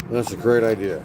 That's a great idea.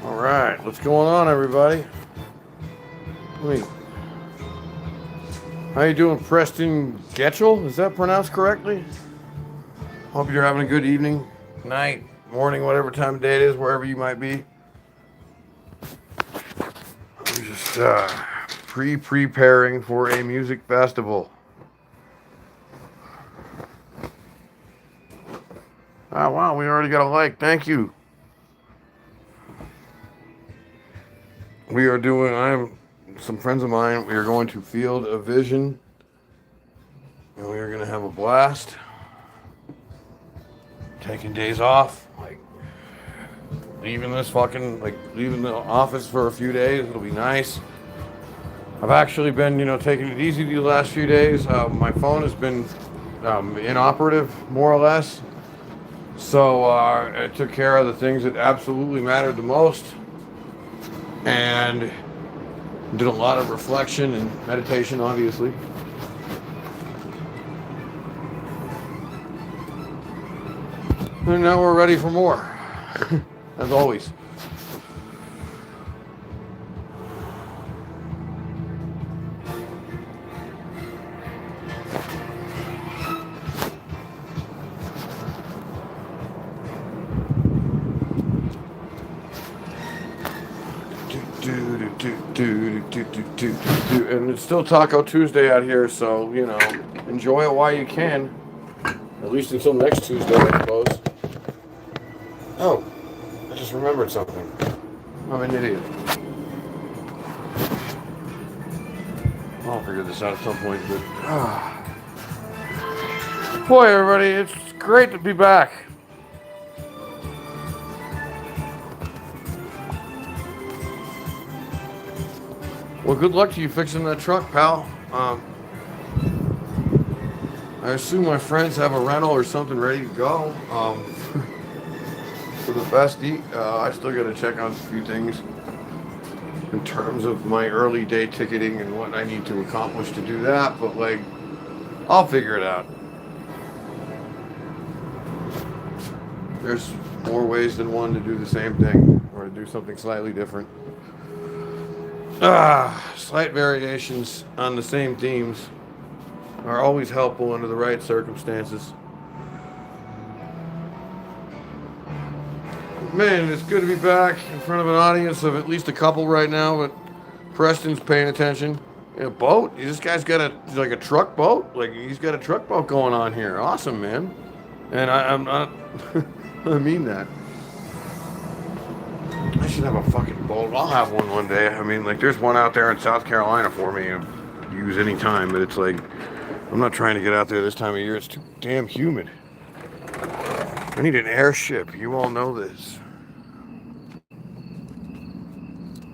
All right, what's going on, everybody? Wait, how you doing, Preston Getchell? Is that pronounced correctly? Hope you're having a good evening, night, morning, whatever time of day it is, wherever you might be. I'm just preparing for a music festival. Oh wow, we already got a like. Thank you. We are doing. Some friends of mine. We are going to Field of Vision, and we are going to have a blast. Taking days off, like leaving leaving the office for a few days. It'll be nice. I've actually been, taking it easy the last few days. My phone has been inoperative, more or less. So I took care of the things that absolutely mattered the most, and did a lot of reflection and meditation, obviously. And now we're ready for more, as always. And it's still Taco Tuesday out here, so, you know, enjoy it while you can. At least until next Tuesday, I suppose. Oh, I just remembered something. I'm an idiot. I'll figure this out at some point, but... Boy, everybody, it's great to be back. Well, good luck to you fixing that truck, pal. I assume my friends have a rental or something ready to go. For the bestie, I still got to check on a few things in terms of my early day ticketing and what I need to accomplish to do that, but like, I'll figure it out. There's more ways than one to do the same thing or to do something slightly different. Slight variations on the same themes are always helpful under the right circumstances. Man, it's good to be back in front of an audience of at least a couple right now, but Preston's paying attention. A boat? This guy's got a truck boat? Like, he's got a truck boat going on here. Awesome, man. And I'm not... I mean that. I should have a fucking boat. I'll have one day. I mean, like, there's one out there in South Carolina for me to use any time, but it's like, I'm not trying to get out there this time of year. It's too damn humid. I need an airship. You all know this.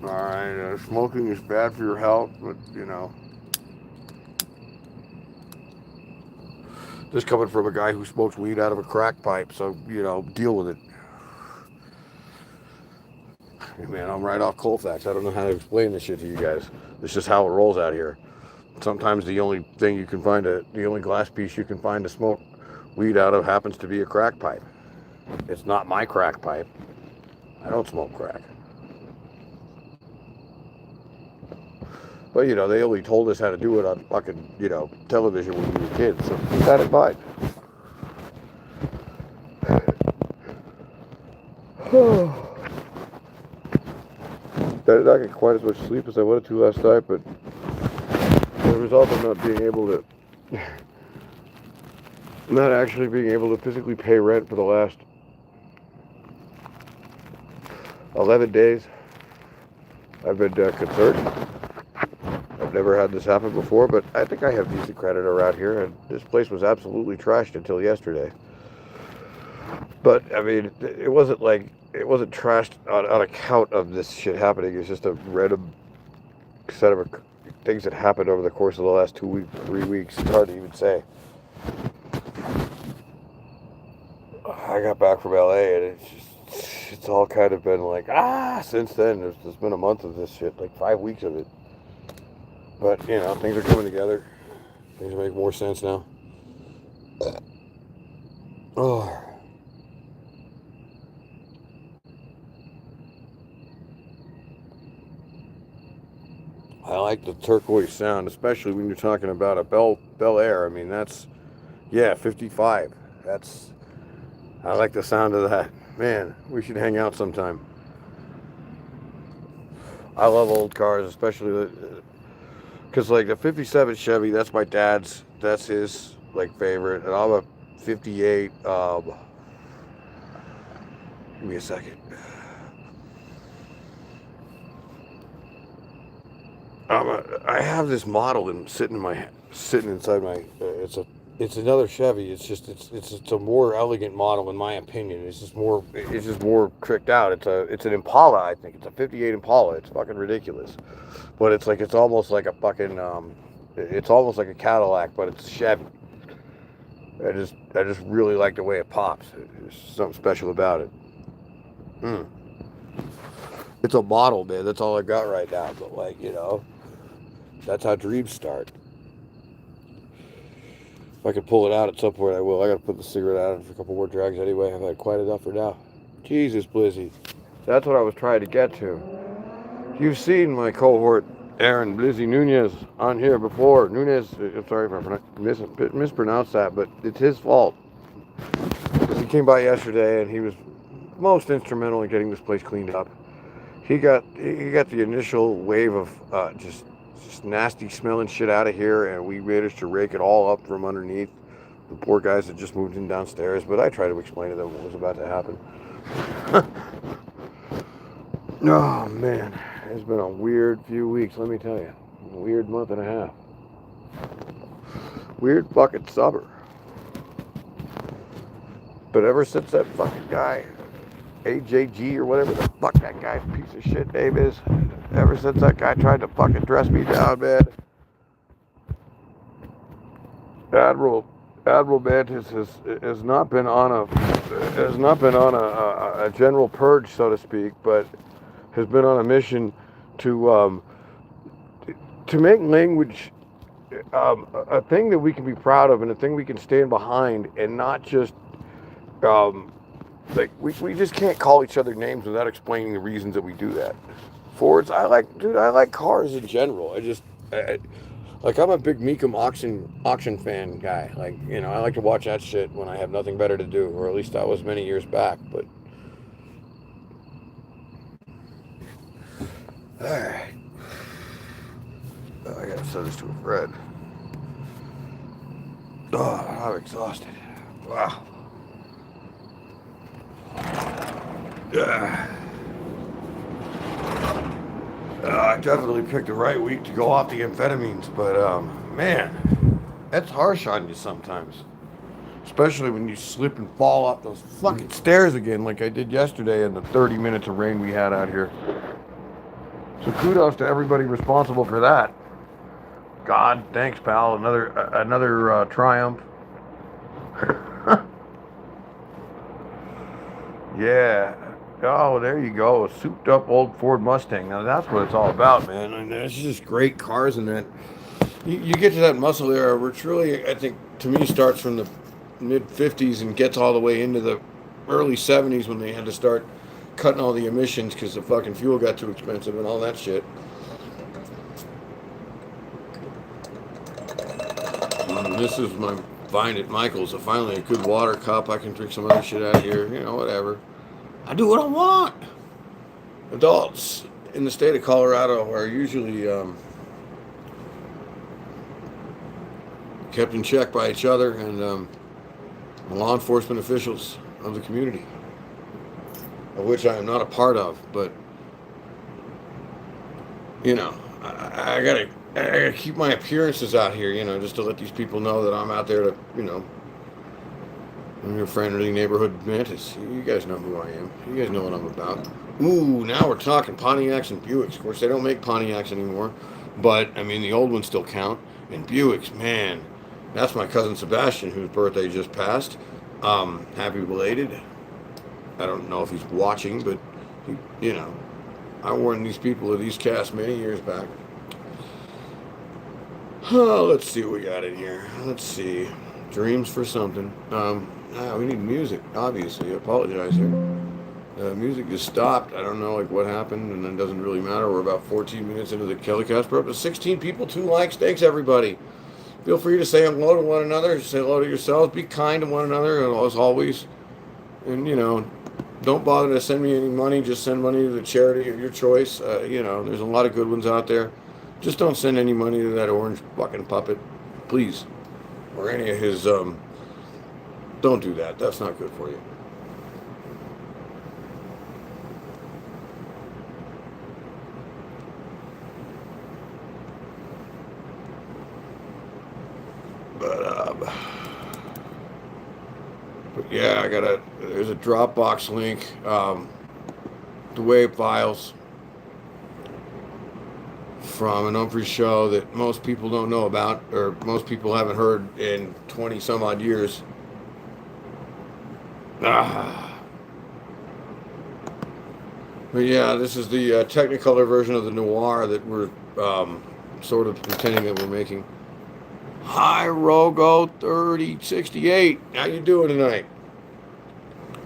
Alright, smoking is bad for your health, but, you know. This coming from a guy who smokes weed out of a crack pipe, so, you know, deal with it. Hey man, I'm right off Colfax. I don't know how to explain this shit to you guys. It's just how it rolls out here. Sometimes the only thing you can find, the only glass piece you can find to smoke weed out of happens to be a crack pipe. It's not my crack pipe. I don't smoke crack. But, you know, they only told us how to do it on fucking, you know, television when we were kids, so keep that in mind. I did not get quite as much sleep as I wanted to last night, but the result of not being able to, not actually being able to physically pay rent for the last 11 days, I've been concerned. I've never had this happen before, but I think I have decent credit around here, and this place was absolutely trashed until yesterday. But, I mean, it wasn't trashed on account of this shit happening. It's just a random set of things that happened over the course of the last 2 weeks, 3 weeks. It's hard to even say. I got back from LA, and it's all kind of been like, since then. There's been a month of this shit, like 5 weeks of it. But, you know, things are coming together. Things make more sense now. Oh. I like the turquoise sound, especially when you're talking about a Bel Air. I mean, that's, yeah, 55. I like the sound of that. Man, we should hang out sometime. I love old cars, especially because, like, the 57 Chevy, that's my dad's, that's his, like, favorite. And I'm a 58, give me a second. I have this model sitting inside my. It's another Chevy. It's a more elegant model in my opinion. It's just more tricked out. It's an Impala. I think it's a 58 Impala. It's fucking ridiculous, but it's almost like a fucking it's almost like a Cadillac, but it's a Chevy. I just really like the way it pops. There's something special about it. It's a model, man. That's all I got right now. But, like, you know, that's how dreams start. If I could pull it out at some point, I will. I gotta put the cigarette out for a couple more drags anyway. I've had quite enough for now. Jesus, Blizzy. That's what I was trying to get to. You've seen my cohort, Aaron Blizzy Nunez, on here before. Nunez, I'm sorry if I mispronounced that, but it's his fault. He came by yesterday and he was most instrumental in getting this place cleaned up. He got the initial wave of just nasty smelling shit out of here, and we managed to rake it all up from underneath. The poor guys had just moved in downstairs, but I tried to explain to them what was about to happen. Oh man, it's been a weird few weeks, let me tell you. A weird month and a half. Weird fucking summer. But ever since that fucking guy, AJG or whatever the fuck that guy's piece of shit name is, ever since that guy tried to fucking dress me down, man, Admiral Mantis has not been on a general purge, so to speak, but has been on a mission to make language a thing that we can be proud of and a thing we can stand behind, and not just like we just can't call each other names without explaining the reasons that we do that. Fords, I like cars in general. Like, I'm a big Meekum auction fan guy. Like, you know, I like to watch that shit when I have nothing better to do, or at least that was many years back. But all right, I gotta set this to a thread. Oh, I'm exhausted. Wow. I definitely picked the right week to go off the amphetamines, but man, that's harsh on you sometimes. Especially when you slip and fall off those fucking stairs again, like I did yesterday in the 30 minutes of rain we had out here. So kudos to everybody responsible for that. God, thanks, pal. Another triumph. Yeah. Oh, there you go. A souped up old Ford Mustang. Now that's what it's all about, man. And there's just great cars in that. You get to that muscle era, which really, I think, to me, starts from the mid 50s and gets all the way into the early 70s when they had to start cutting all the emissions because the fucking fuel got too expensive and all that shit. This is my find at Michael's. So finally a good water cup. I can drink some other shit out of here. You know, whatever. I do what I want. Adults in the state of Colorado are usually kept in check by each other and law enforcement officials of the community, of which I am not a part of. But you know, I gotta keep my appearances out here. You know, just to let these people know that I'm out there to, you know, I'm your friendly neighborhood Mantis. You guys know who I am. You guys know what I'm about. Ooh, now we're talking Pontiacs and Buicks. Of course, they don't make Pontiacs anymore, but I mean the old ones still count. And Buicks, man, that's my cousin Sebastian, whose birthday just passed. Happy belated. I don't know if he's watching, but you know, I warned these people of these casts many years back. Oh, let's see what we got in here. Let's see. Dreams for something. We need music, obviously. I apologize here. Music just stopped. I don't know like what happened, and it doesn't really matter. We're about 14 minutes into the Kellycast. We're up to 16 people, 2 likes. Thanks, everybody. Feel free to say hello to one another. Say hello to yourselves. Be kind to one another, as always. And, you know, don't bother to send me any money. Just send money to the charity of your choice. You know, there's a lot of good ones out there. Just don't send any money to that orange fucking puppet, please. Or any of his, don't do that. That's not good for you. But yeah, there's a Dropbox link, the WAV files from an Humphrey show that most people don't know about, or most people haven't heard in 20 some odd years. But yeah, this is the Technicolor version of the Noir that we're sort of pretending that we're making. Hi, Rogo 3068. How you doing tonight?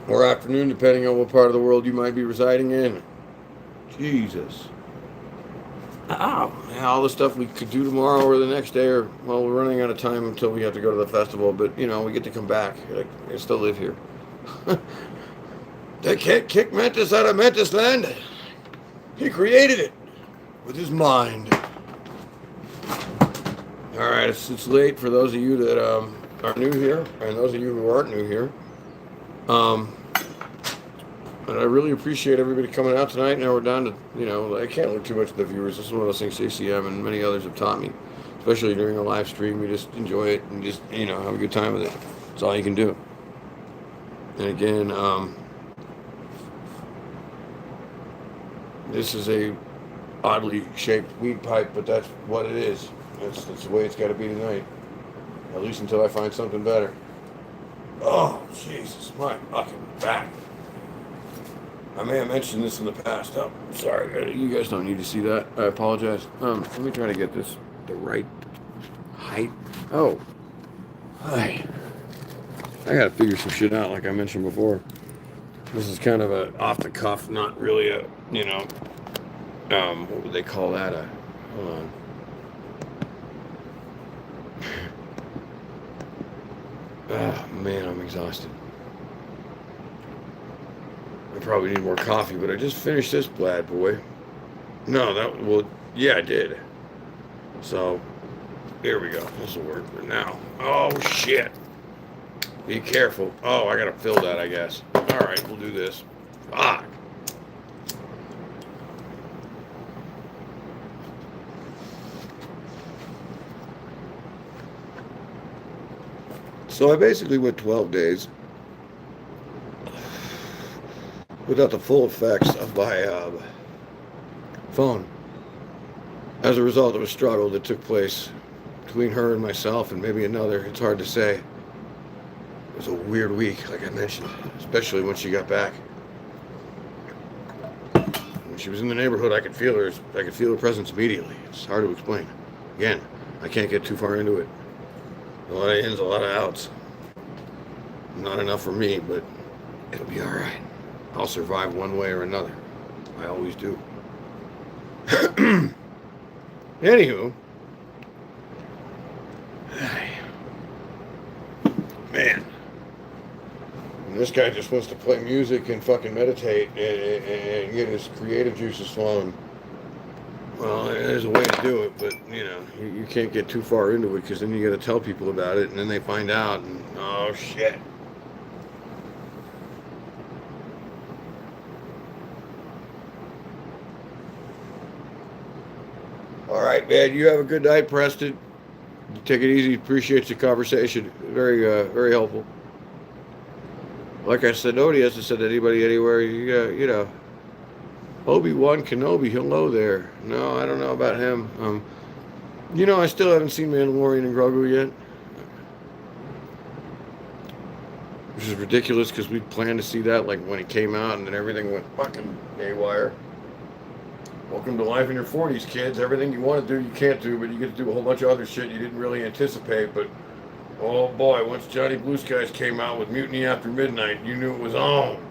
Or afternoon, depending on what part of the world you might be residing in. Jesus. Oh, yeah, all the stuff we could do tomorrow or the next day, or, well, we're running out of time until we have to go to the festival, but, you know, we get to come back. Like, I still live here. They can't kick Mantis out of Mantisland. He created it with his mind. All right, it's late for those of you that are new here, and those of you who aren't new here. And I really appreciate everybody coming out tonight. Now we're down to, you know, I can't look too much at the viewers. This is one of those things CCM and many others have taught me, especially during a live stream. You just enjoy it and just, you know, have a good time with it. That's all you can do. And again, this is a oddly shaped weed pipe, but that's what it is. That's the way it's got to be tonight. At least until I find something better. Oh, Jesus, my fucking back. I may have mentioned this in the past. Oh, sorry, you guys don't need to see that. I apologize. Let me try to get this the right height. Oh, hi. I gotta figure some shit out, like I mentioned before. This is kind of a off the cuff, not really a, you know, what would they call that? Hold on. Oh man, I'm exhausted. I probably need more coffee, but I just finished this bad boy. No, well, yeah, I did. So, here we go. This will work for now. Oh, shit. Be careful. Oh, I gotta fill that, I guess. Alright, we'll do this. Fuck. So I basically went 12 days without the full effects of my phone. As a result of a struggle that took place between her and myself and maybe another, it's hard to say. It was a weird week, like I mentioned, especially when she got back. When she was in the neighborhood, I could feel her presence immediately. It's hard to explain. Again, I can't get too far into it. A lot of ins, a lot of outs. Not enough for me, but it'll be alright. I'll survive one way or another. I always do. Anywho. Man. And this guy just wants to play music and fucking meditate and get his creative juices flowing. Well, there's a way to do it, but, you know, you can't get too far into it because then you got to tell people about it and then they find out and, oh, shit. All right, man. You have a good night, Preston. Take it easy. Appreciate the conversation. Very, very helpful. Like I said, nobody has to send anybody anywhere. You know, Obi-Wan Kenobi, hello there. No, I don't know about him. You know, I still haven't seen Mandalorian and Grogu yet. Which is ridiculous because we planned to see that like when it came out and then everything went fucking haywire. Welcome to life in your 40s, kids. Everything you want to do, you can't do, but you get to do a whole bunch of other shit you didn't really anticipate. But, oh boy, once Johnny Blue Skies came out with Mutiny After Midnight, you knew it was on.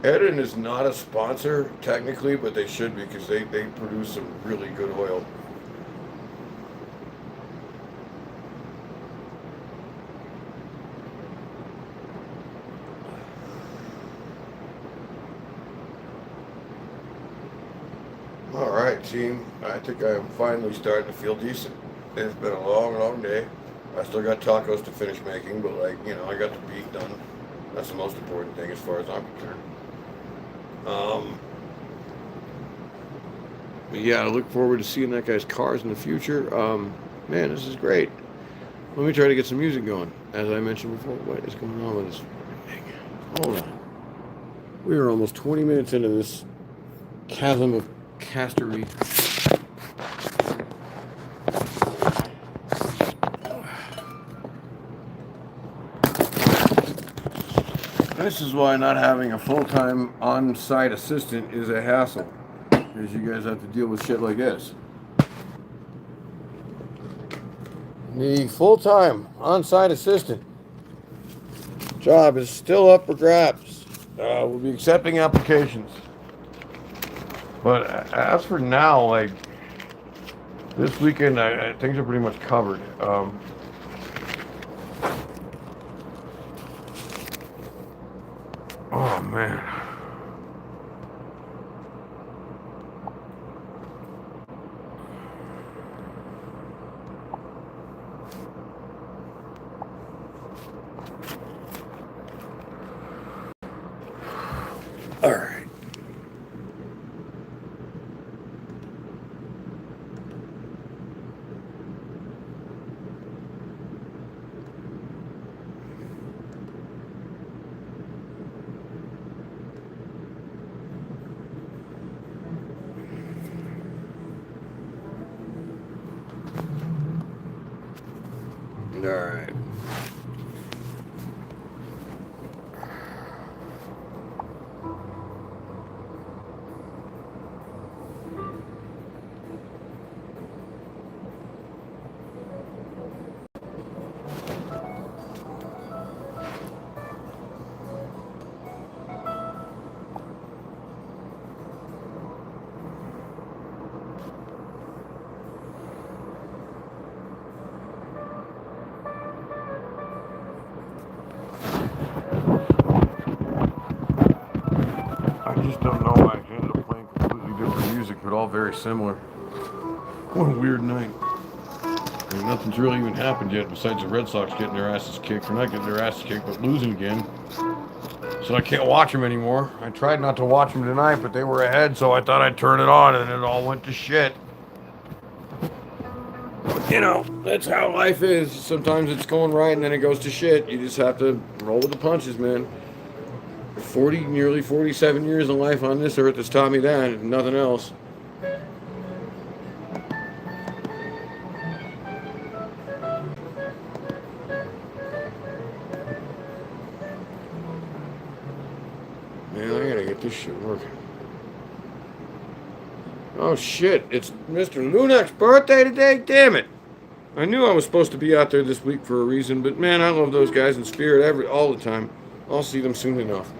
Eden is not a sponsor, technically, but they should be because they produce some really good oil. All right, team. I think I'm finally starting to feel decent. It's been a long, long day. I still got tacos to finish making, but like, you know, I got the beef done. That's the most important thing as far as I'm concerned. But yeah, I look forward to seeing that guy's cars in the future. Man, this is great. Let me try to get some music going. As I mentioned before, what is going on with this thing? Hold on. We are almost 20 minutes into this chasm of castery. This is why not having a full-time on-site assistant is a hassle, because you guys have to deal with shit like this. The full-time on-site assistant job is still up for grabs. We'll be accepting applications. But as for now, like, this weekend, things are pretty much covered. Oh, man. All right. All right. I just don't know why I ended up playing completely different music, but all very similar. What a weird night. I mean, nothing's really even happened yet besides the Red Sox getting their asses kicked. Or not getting their asses kicked, but losing again. So I can't watch them anymore. I tried not to watch them tonight, but they were ahead, so I thought I'd turn it on, and it all went to shit. You know, that's how life is. Sometimes it's going right, and then it goes to shit. You just have to roll with the punches, man. Nearly 47 years of life on this earth has taught me that, and nothing else. Man, I gotta get this shit working. Oh shit, it's Mr. Lunak's birthday today? Damn it. I knew I was supposed to be out there this week for a reason, but man, I love those guys in spirit all the time. I'll see them soon enough.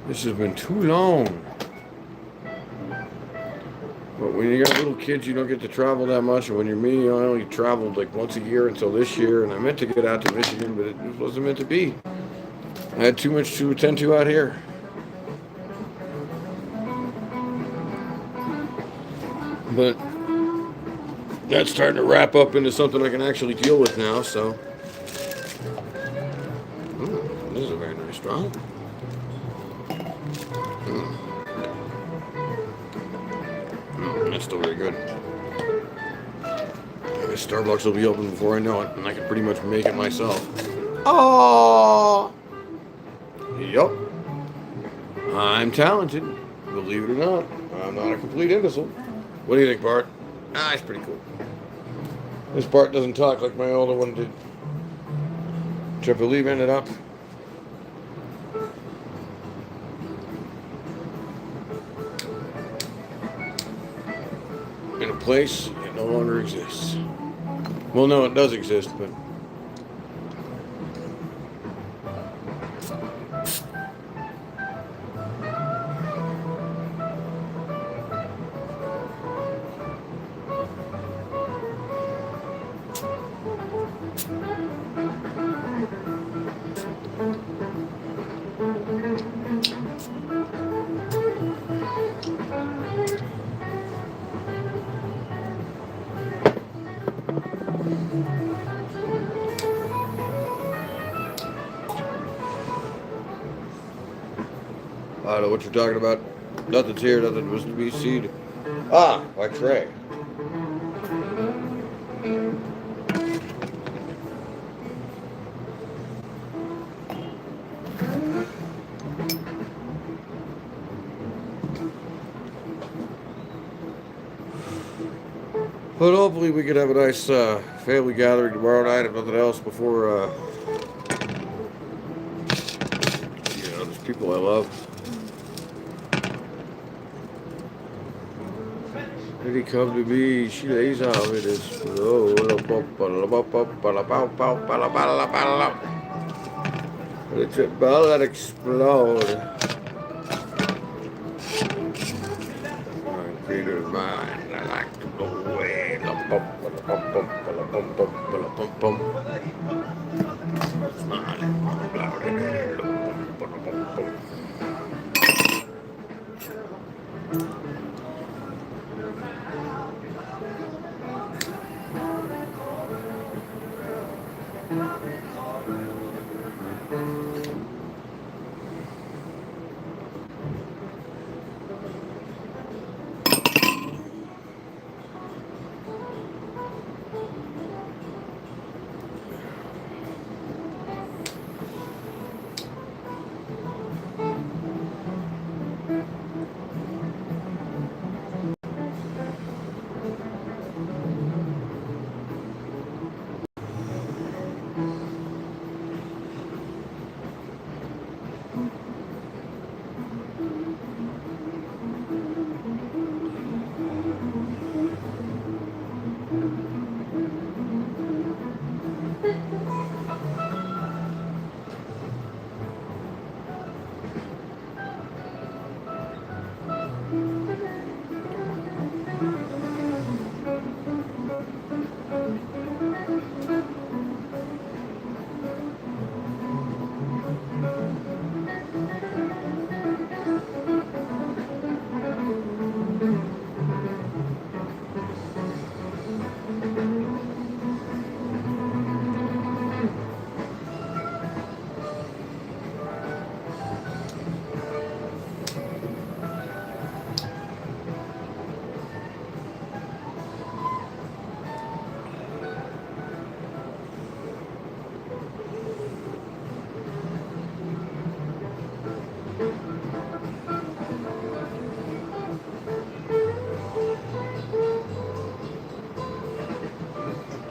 This has been too long. But when you got little kids, you don't get to travel that much. And when you're me, I only traveled like once a year until this year. And I meant to get out to Michigan, but it wasn't meant to be. I had too much to attend to out here. But that's starting to wrap up into something I can actually deal with now, so. This is a very nice straw. That's still very good. I guess Starbucks will be open before I know it, and I can pretty much make it myself. Oh! Yup. I'm talented. Believe it or not, I'm not a complete imbecile. What do you think, Bart? It's pretty cool. This Bart doesn't talk like my older one did. Which I believe ended up in a place that no longer exists. Well, no, it does exist, but I don't know what you're talking about. Nothing's here, nothing was to be seen. My tray. But hopefully we could have a nice family gathering tomorrow night, if nothing else, before Who I love. Did he come to me? She lays out in his flow. Let your ballad explode. Peter mine, I like to go away.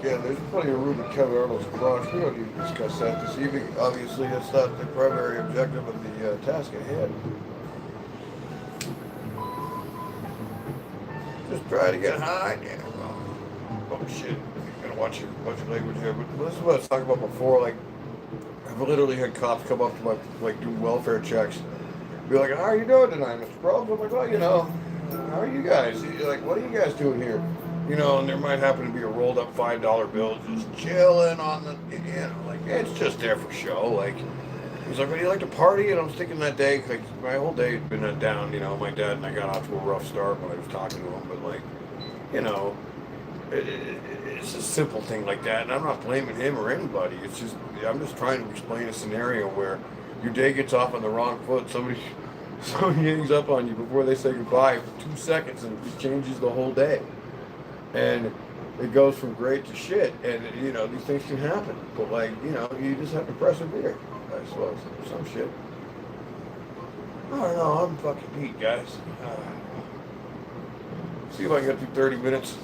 Yeah, there's plenty of room in Kevin Arnold's crotch. We don't need to discuss that this evening. Obviously, that's not the primary objective of the task at hand. Just try to get high. Yeah, well, oh shit. Gotta watch your language here. But this is what I was talking about before. Like, I've literally had cops come up to my, like, do welfare checks. Be like, how are you doing tonight, Mr. Probst? I'm like, well, you know, how are you guys? Like, what are you guys doing here? You know, and there might happen to be a rolled up $5 bill just chilling on the, you know, like, it's just there for show. Like, he's like, would you like to party? And I was thinking that day, like, my whole day had been down, you know, my dad and I got off to a rough start when I was talking to him, but, like, you know, it's a simple thing like that, and I'm not blaming him or anybody. It's just, I'm just trying to explain a scenario where your day gets off on the wrong foot, somebody hangs up on you before they say goodbye for 2 seconds, and it just changes the whole day. And it goes from great to shit, and you know, these things can happen, but like, you know, you just have to persevere, I suppose, some shit. I don't know, I'm fucking beat, guys. See if I can get through 30 minutes.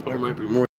There might be more.